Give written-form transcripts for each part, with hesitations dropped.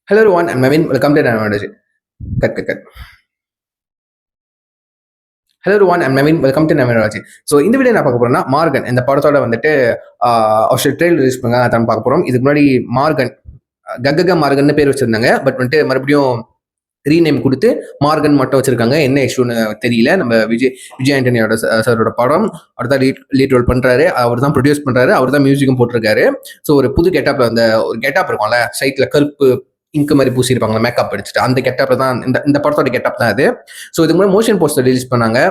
Hello everyone, I'm Naveen. Welcome to Naveen. Cut. Hello everyone, I'm Naveen. Welcome to Naveen. So இந்த video நான் பார்க்க போறேன்னா Morgan இந்த படத்தோட வந்துட்டு ட்ரெயில் ரிலீஸ் பண்ணாங்க அதான் பார்க்க போறோம். இதுக்கு முன்னாடி மார்கன் கக்கக மார்கன் பேர் வச்சிருந்தாங்க. பட் வந்துட்டு மறுபடியும் ரீநேம் கொடுத்து மார்கன் மட்டும் வச்சிருக்காங்க. என்ன இஷ்யூன்னு தெரியல. நம்ம விஜய் ஆண்டனியோட சாரோட படம் அவர் தான் லீட் ரோல் பண்றாரு, அவர் தான் ப்ரொடியூஸ் பண்றாரு, அவர் தான் மியூசிக்கும் போட்டிருக்காரு. ஸோ ஒரு புது கெட்டப்ல அந்த ஒரு கெட்டப் இருக்கும்ல, சைட்ல கருப்பு இங்கு மாதிரி பூசிருப்பாங்க மேக்கப் அடிச்சுட்டு, அந்த கெட்டப்ல தான் இந்த படத்தோட கெட்டப் தான் அது. ஸோ இதுக்கு முன்னாடி மோஷன் போஸ்டர் ரிலீஸ் பண்ணாங்க.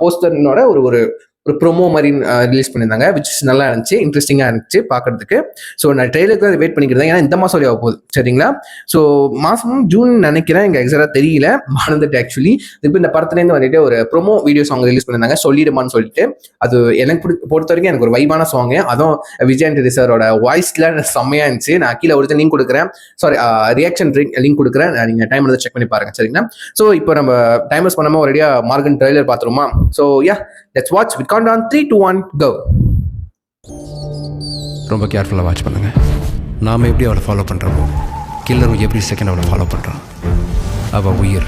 போஸ்டர்னோட ஒரு ஒரு ப்ரோமோ மாதிரி ரிலீஸ் பண்ணியிருந்தாங்க, விச் நல்லா இருந்துச்சு, இன்ட்ரெஸ்டிங்காக இருந்துச்சு பார்க்கறதுக்கு. ஸோ நான் ட்ரெயிலுக்கு தான் வெயிட் பண்ணிக்கிறேன், ஏன்னா இந்த மாதம் வரையா போகுது சரிங்களா. ஸோ மாதம் ஜூன் நினைக்கிறேன், இங்கே எக்ஸாக்டாக தெரியல, மறந்துட்டு ஆக்சுவலி. இப்போ இந்த படத்துலேருந்து வந்துட்டு ஒரு ப்ரோமோ வீடியோ சாங் ரிலீஸ் பண்ணியிருந்தாங்க, சொல்லிடுமான்னு சொல்லிட்டு. அது எனக்கு பொறுத்த வரைக்கும் எனக்கு ஒரு வைபான சாங்கு, அதுவும் விஜய் ஆண்டனி சாரோட வாய்ஸ்ல செம்மையாக இருந்துச்சு. நான் கீழே ஒரு லிங்க் கொடுக்குறேன், சாரி ரியாக்ஷன் லிங்க் கொடுக்குறேன், நீங்கள் டைம் எடுத்து செக் பண்ணி பாருங்க சரிங்களா. ஸோ இப்போ நம்ம டைம் வேஸ்ட் பண்ணாமல் ஒரேடியாக மார்கன் ட்ரெய்லர் பார்த்துருமா. So yeah, let's watch with count on 3, 2, 1 go. ரொம்ப கேர்ஃபுல்லாக வாட்ச் பண்ணுங்க. நாம் எப்படி அவளை ஃபாலோ பண்ணுறோமோ கில்லரும் எவ்ரி செகண்ட் அவளை ஃபாலோ பண்ணுறான். அவள் உயிர்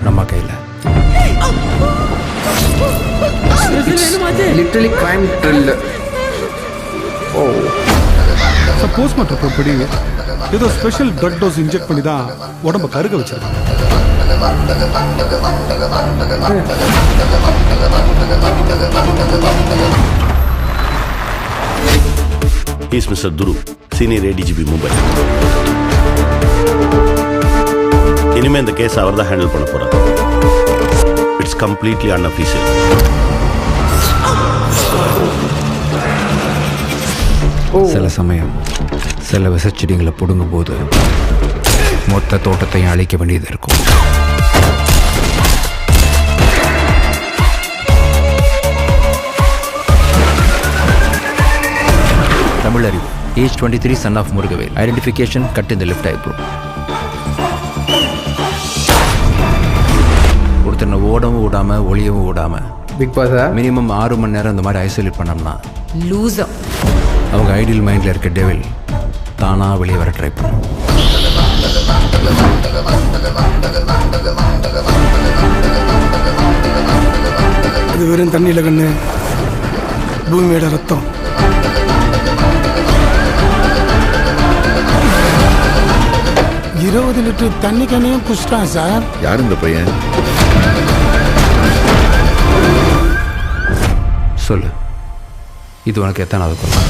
நம்ம கையில். Literally crime thriller. Oh, postmortem படி ஏதோ ஸ்பெஷல் பிளட் டோஸ் இன்ஜெக்ட் பண்ணி தான் உடம்ப கருக வச்சிருக்காங்க. He's Mr. Duru, Senior ADGP Mumbai. இனிமே இந்த கேஸ் அவர் தான் ஹேண்டில் பண்ண போறார். It's completely unofficial. சில சமயம் சில விசச்செடிகளை பிடுங்கும் போது மொத்த தோட்டத்தையும் அழிக்க வேண்டியது இருக்கும். Tamil Arivu, age 23, son of Murugavel. Identification cut in the left eyebrow. ஒருத்தனை ஓடவும் விடாம ஒளியவும் விடாம பிக் பாஸா மினிமம் 6 மணி நேரம் இந்த மாதிரி ஐசோலேட் பண்ணோம்னா லூசர் அவங்க ஐடியல் மைண்டில் இருக்க டெவில் தானாக வெளியே வர ட்ரை பண்ணும். அது வெறும் தண்ணியில் கண்ணு, பூமியோட ரத்தம். இருபது லிட்டர் தண்ணி கண்ணையும் குடிச்சிட்டான் சார். யார் இந்த பையன்? சொல்லு, இது உனக்கு எத்தனாவது கொலை?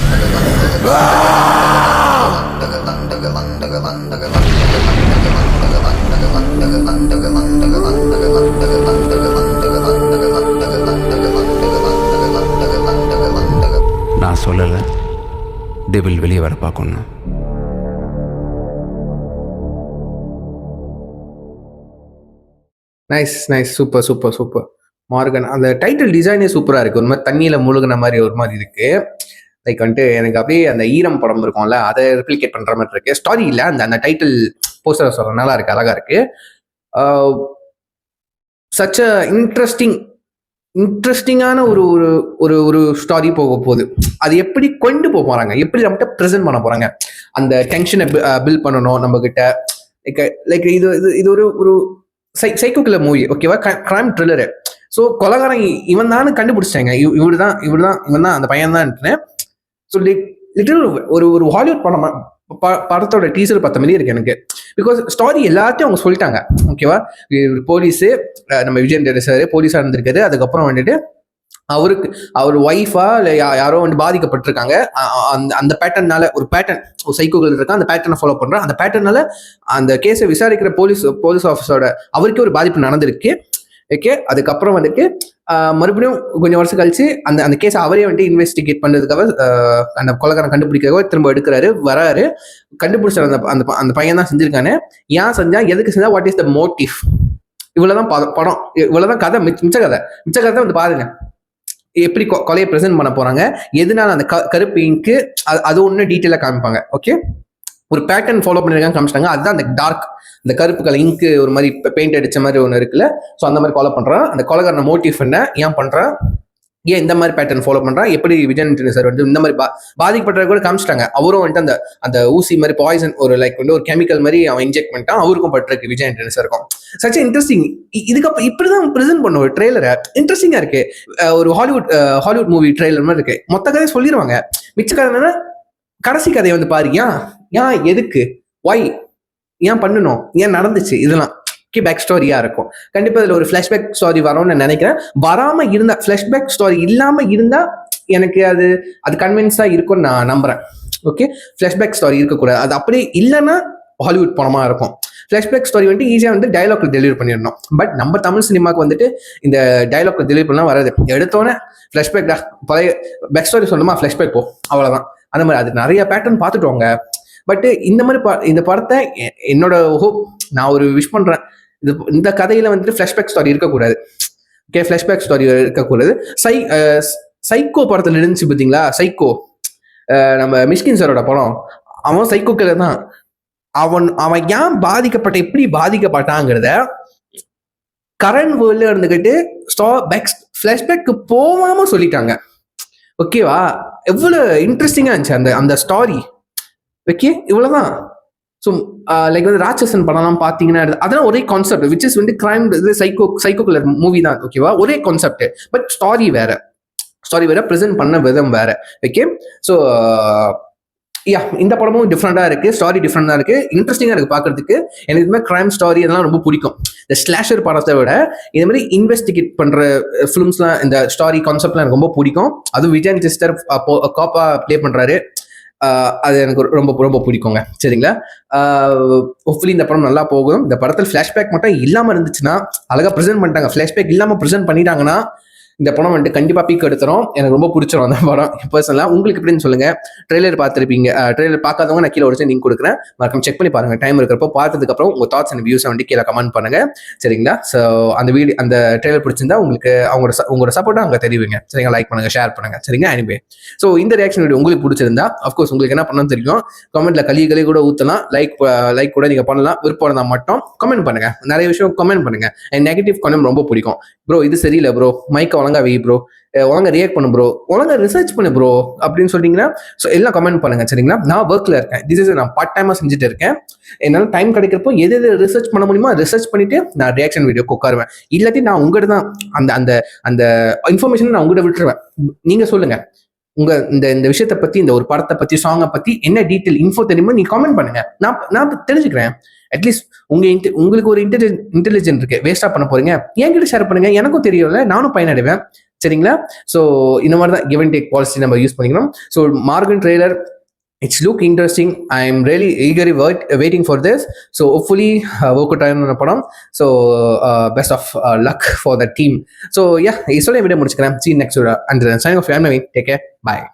நான் சொல்லலை டெவில் வெளியே வர பார்க்கணும். Nice super. மார்கன் அந்த டைட்டில் டிசைனே சூப்பரா இருக்கு. ஒரு மாதிரி தண்ணியில முழுகின மாதிரி ஒரு மாதிரி இருக்கு. லைக் வந்துட்டு எனக்கு அப்படியே அந்த ஈரம் படம் இருக்கும்ல, அதை ரெப்ளிகேட் பண்ற மாதிரி இருக்கு. ஸ்டாரி இல்ல, அந்த டைட்டில் போஸ்டர் சொல்ற நல்லா இருக்கு, அழகா இருக்கு. சச் அ இன்ட்ரெஸ்டிங்கான ஒரு ஒரு ஒரு ஸ்டாரி போக போகுது. அது எப்படி கொண்டு போக போறாங்க, எப்படி நம்மகிட்ட ப்ரெசென்ட் பண்ண போறாங்க, அந்த டென்ஷனை பில்ட் பண்ணணும் நம்ம கிட்ட. லைக் இது ஒரு ஒரு சைக்கோ கில்லர் மூவி, ஓகேவா, கிரைம் த்ரில்லரு. ஸோ கொலகாரன் இவன் தான் கண்டுபிடிச்சிட்டாங்க, இவன் தான் அந்த பையன் தான். ஸோ லிட்டரல் ஒரு ஹாலிவுட் படத்தோட டீசர் பார்த்த மாதிரி இருக்கு எனக்கு. பிகாஸ் ஸ்டாரி எல்லாத்தையும் அவங்க சொல்லிட்டாங்க, ஓகேவா. போலீஸு, நம்ம விஜய் சார் போலீஸாக இருந்திருக்காரு. அதுக்கப்புறம் வந்துட்டு அவர் ஒய்ஃபா இல்லை யாரோ வந்து பாதிக்கப்பட்டிருக்காங்க. அந்த பேட்டர்னால ஒரு சைக்கோகள் இருக்கா, அந்த பேட்டர்னை ஃபாலோ பண்றான். அந்த பேட்டர்னால அந்த கேஸை விசாரிக்கிற போலீஸ் ஆஃபீஸரோட அவருக்கே ஒரு பாதிப்பு நடந்திருக்கு. ஓகே, அதுக்கப்புறம் வந்துட்டு மறுபடியும் கொஞ்சம் வருஷம் கழிச்சு அந்த கேஸை அவரே வந்துட்டு இன்வெஸ்டிகேட் பண்ணுறதுக்காக அந்த கொலைகாரன் கண்டுபிடிக்கிறதுக்காக திரும்ப எடுக்கிறாரு, வராரு, கண்டுபிடிச்ச அந்த பையன் தான் செஞ்சிருக்கானே. ஏன் செஞ்சா, எதுக்கு செஞ்சா, வாட் இஸ் த மோட்டிவ், இவ்வளவுதான் படம், இவ்வளவுதான் கதை. மிச்ச கதை வந்து பாருங்க, எப்படி கொலையை ப்ரெசென்ட் பண்ண போறாங்க, எதனால அந்த கருப்பு இங்கு, அது ஒன்று டீட்டெயிலாக காமிப்பாங்க. ஓகே, ஒரு பேட்டர்ன் ஃபாலோ பண்ணிருக்காங்க காமிச்சிட்டாங்க. அதுதான் அந்த டார்க், இந்த கருப்பு கலர் இங்கு ஒரு மாதிரி பெயிண்ட் அடிச்ச மாதிரி ஒன்று இருக்குல்ல. ஸோ அந்த மாதிரி ஃபாலோ பண்றான். அந்த கொலைகாரன மோட்டிவ் என்ன, ஏன் பண்றான், ஏன் இந்த மாதிரி பேட்டர்ன் ஃபாலோ பண்றான், எப்படி விஜய் ஆண்டனி சார் வந்து இந்த மாதிரி பாதிக்கப்பட்டவரை கூட காமிச்சிட்டாங்க. அவரும் வந்துட்டு அந்த ஊசி மாதிரி பாய்சன் ஒரு லைக் வந்து ஒரு கெமிக்கல் மாதிரி அவன் இன்ஜெக்ட் பண்ணிட்டான், அவருக்கும் பட்டிருக்கு விஜய் ஆண்டனி சாருக்கும். Such interesting. இதுக்கப்புறம் இப்படிதான் ப்ரெசென்ட் பண்ண ஒரு ட்ரெய்லரை இன்ட்ரெஸ்டிங்கா இருக்கு. ஒரு ஹாலிவுட் மூவி ட்ரெய்லர் மாதிரி இருக்கு. மொத்த கதையை சொல்லிடுவாங்க. மிச்ச கதை என்னன்னா கடைசி கதையை வந்து பாரு, ஏன் எதுக்கு ஒய் ஏன் பண்ணணும், ஏன் நடந்துச்சு, இதெல்லாம் பேக் ஸ்டோரியா இருக்கும். கண்டிப்பா இதுல ஒரு ஃபிளாஷ்பேக் ஸ்டோரி வரும்னு நினைக்கிறேன். வராம இருந்தா, ஃபிளாஷ்பேக் ஸ்டோரி இல்லாம இருந்தா எனக்கு அது கன்வின்ஸா இருக்கும்னு நான் நம்புறேன். ஓகே, ஃபிளாஷ்பேக் ஸ்டோரி இருக்கக்கூடாது. அது அப்படியே இல்லைன்னா ஹாலிவுட் படமா இருக்கும். ஃபிளாஷ்பேக் ஸ்டோரி வந்து ஈஸியாக வந்து டைலாக்ல டெலிவரி பண்ணிடணும். பட் நம்ம தமிழ் சினிமாவுக்கு வந்துட்டு இந்த டைலாக்ல டெலிவரி பண்ணலாம் வராது. எடுத்தோன்னே ஃபிளாஷ்பேக்டா பழைய பேக் ஸ்டோரி சொல்லணுமா, ஃபிளாஷ்பேக் போ, அவ்வளோதான். அந்த மாதிரி அது நிறைய பேட்டர்ன் பார்த்துட்டோங்க. பட் இந்த மாதிரி இந்த படத்தை என்னோட ஹோப், நான் ஒரு விஷ் பண்றேன், இந்த கதையில வந்துட்டு ஃபிளாஷ்பேக் ஸ்டோரி இருக்கக்கூடாது. ஓகே, ஃபிளாஷ்பேக் ஸ்டோரி இருக்கக்கூடாது. சைக்கோ படத்துல இருந்துச்சு பார்த்தீங்களா, சைக்கோ, நம்ம மிஷ்கின் சாரோட படம். அவன் சைக்கோ கில்லர் தான். அவன் ஏன் எப்படி பாதிக்கப்பட்டாங்கிறத கரண்ட் வேர்ல்ட்ல இருந்துகிட்டு ஃபிளாஷ்பேக்கு போகாம சொல்லிட்டாங்க. ஓகேவா, எவ்வளவு இன்ட்ரெஸ்டிங்கா இருந்துச்சு அந்த ஸ்டோரி. ஓகே, இவ்வளவுதான். ஸோ லைக் வந்து ராட்சசன் படம்லாம் பார்த்தீங்கன்னா அதெல்லாம் ஒரே கான்செப்ட், விச் இஸ் வந்து கிரைம், சைக்கோ கில்லர் மூவி தான். ஓகேவா, ஒரே கான்செப்ட், பட் ஸ்டோரி வேற, ப்ரெசென்ட் பண்ண விதம் வேற. ஓகே, ஸோ இந்த படமும் டிஃப்ரெண்டா இருக்கு, ஸ்டோரி டிஃப்ரெண்டா இருக்கு, இன்ட்ரெஸ்டிங்கா இருக்கு பாக்குறதுக்கு. எனக்கு இது மாதிரி கிரைம் ஸ்டோரி அதெல்லாம் ரொம்ப பிடிக்கும். இந்த ஸ்லாஷர் படத்தை விட இந்த மாதிரி இன்வெஸ்டிகேட் பண்ற ஃபிலிம்ஸ்லாம், இந்த ஸ்டோரி கான்செப்ட்லாம் எனக்கு ரொம்ப பிடிக்கும். அதுவும் விஜய் சிஸ்டர் காப்பா பிளே பண்றாரு, அது எனக்கு ரொம்ப ரொம்ப பிடிக்குங்க. சரிங்களா, ஹோப்ஃபுல்லி இந்த படம் நல்லா போகும். இந்த படத்தில் ஃபிளாஷ்பேக் மட்டும் இல்லாமல் இருந்துச்சுன்னா, அழகாக ப்ரெசென்ட் பண்ணிட்டாங்க. ஃபிளாஷ்பேக் இல்லாமல் ப்ரெசென்ட் பண்ணிட்டாங்கன்னா இந்த படம் வந்துட்டு கண்டிப்பாக பீக் எடுத்துரும். எனக்கு ரொம்ப பிடிச்சிரும் அந்த படம் பர்சனலாக. உங்களுக்கு எப்படின்னு சொல்லுங்க. ட்ரெய்லர் பார்த்துருப்பீங்க, ட்ரெய்லர் பார்க்காதவங்க நான் கீழே ஒரு லிங்க் கொடுக்குறேன், மறக்காம செக் பண்ணி பாருங்க. டைம் இருக்கிறப்போ பார்த்ததுக்கப்புறம் உங்கள் தாட்ஸ் அண்ட் வியூஸை வந்து கீழே கமெண்ட் பண்ணுங்க. சரிங்களா, ஸோ அந்த ட்ரெய்லர் பிடிச்சிருந்தா உங்களுக்கு உங்களோட சப்போர்ட்டாக அங்கே தெரிவிங்க. சரிங்களா, லைக் பண்ணுங்க, ஷேர் பண்ணுங்க. சரிங்களா, எனிவே ஸோ இந்த ரியாக்ஷன் வீடியோ உங்களுக்கு பிடிச்சிருந்தா அஃப்கோர்ஸ் உங்களுக்கு என்ன பண்ணணும்னு தெரியும், கமெண்ட்ல களி கூட ஊற்றலாம், லைக் கூட நீங்கள் பண்ணலாம். விருப்பம் இருந்தால் மட்டும் கமெண்ட் பண்ணுங்க. நிறைய விஷயம் கமெண்ட் பண்ணுங்க. நெகட்டிவ் கமெண்ட் ரொம்ப பிடிக்கும். ப்ரோ இது சரியில்லை ப்ரோ, மைக்கை ஒழுங்கா வை ப்ரோ, ஒழுங்கா ரியாக்ட் பண்ணு ப்ரோ, ஒழுங்கா ரிசர்ச் பண்ணு ப்ரோ அப்படின்னு சொல்லிட்டீங்கன்னா ஸோ எல்லாம் கமெண்ட் பண்ணுங்க. சரிங்களா, நான் ஒர்க்ல இருக்கேன், நான் பார்ட் டைமா செஞ்சுட்டு இருக்கேன். என்னால் டைம் கிடைக்கிறப்போ எது ரிசர்ச் பண்ண முடியுமோ ரிசர்ச் பண்ணிட்டு நான் ரியாக்ஷன் வீடியோ உட்காருவேன். இல்லாட்டி நான் உங்கள்கிட்ட தான் அந்த அந்த இன்ஃபர்மேஷன் நான் உங்கள்கிட்ட விட்டுருவேன். நீங்க சொல்லுங்க, இந்த விஷயத்தை பத்தி, இந்த ஒரு படத்தை பத்தி, சாங்கை பத்தி என்ன டீட்டெயில் இன்ஃபோ தெரியுமோ நீ கமெண்ட் பண்ணுங்க, நான் தெரிஞ்சுக்கிறேன். அட்லீஸ்ட் உங்களுக்கு ஒரு இன்டெலிஜென்ட் இருக்கு, வேஸ்டா பண்ண போறீங்க, என்கிட்ட ஷேர் பண்ணுங்க, எனக்கும் தெரியல, நானும் பயனடைவேன். சரிங்களா, ஸோ இந்த மாதிரி தான் கிவ் அண்ட் டேக் பாலிசி நம்ம யூஸ் பண்ணிக்கணும். So Morgan trailer, it's look interesting. I am really eagerly waiting for this. So hopefully work out on padam. So best of luck for the team. So yeah, isola video mudichukuren. See you next video. And signing off, take care. Bye.